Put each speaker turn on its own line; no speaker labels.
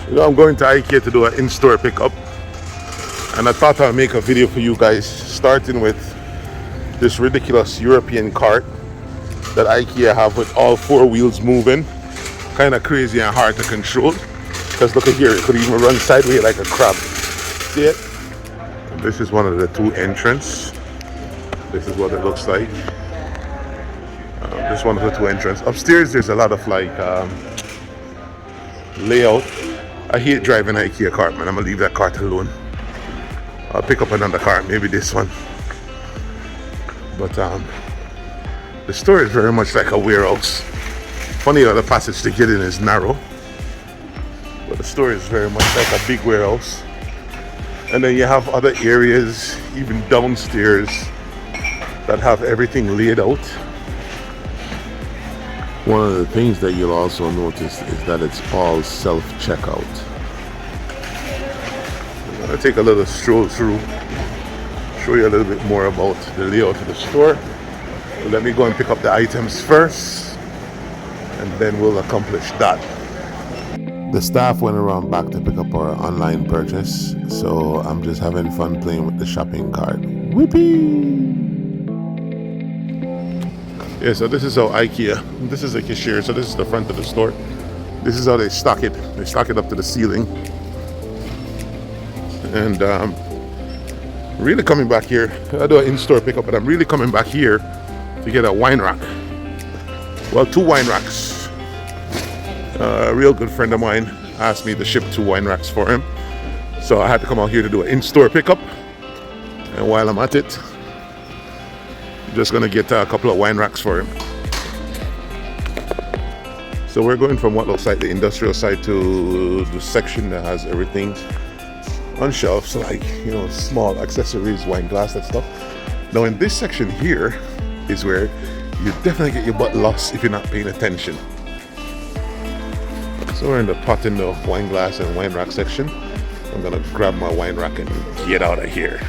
You know, I'm going to IKEA to do an in-store pickup, and I thought I'd make a video for you guys, starting with this ridiculous European cart that IKEA have with all four wheels moving. Kind of crazy and hard to control, because look at here, it could even run sideways like a crab. See it? And this is one of the two entrances. This is what it looks like. This one of the two entrances. Upstairs there's a lot of like layout. I hate driving an IKEA cart, man. I'm gonna leave that cart alone. I'll pick up another cart, maybe this one. But the store is very much like a warehouse. Funny how the passage to get in is narrow, but the store is very much like a big warehouse. And then you have other areas, even downstairs, that have everything laid out. One of the things that you'll also notice is that it's all self-checkout. I'm gonna take a little stroll through, show you a little bit more about the layout of the store. So let me go and pick up the items first, and then we'll accomplish that. The staff went around back to pick up our online purchase, so I'm just having fun playing with the shopping cart. Whippy! Yeah, so this is how IKEA, this is a cashier, so this is the front of the store. This is how they stock it. They stock it up to the ceiling. And really coming back here, I do an in-store pickup, but I'm really coming back here to get a wine rack. Well, two wine racks. A real good friend of mine asked me to ship two wine racks for him. So I had to come out here to do an in-store pickup. And while I'm at it, I'm just gonna get a couple of wine racks for him. So we're going from what looks like the industrial side to the section that has everything on shelves, like, you know, small accessories, wine glass, that stuff. Now in this section here is where you definitely get your butt lost if you're not paying attention. So we're in the pot in the wine glass and wine rack section. I'm gonna grab my wine rack and get out of here.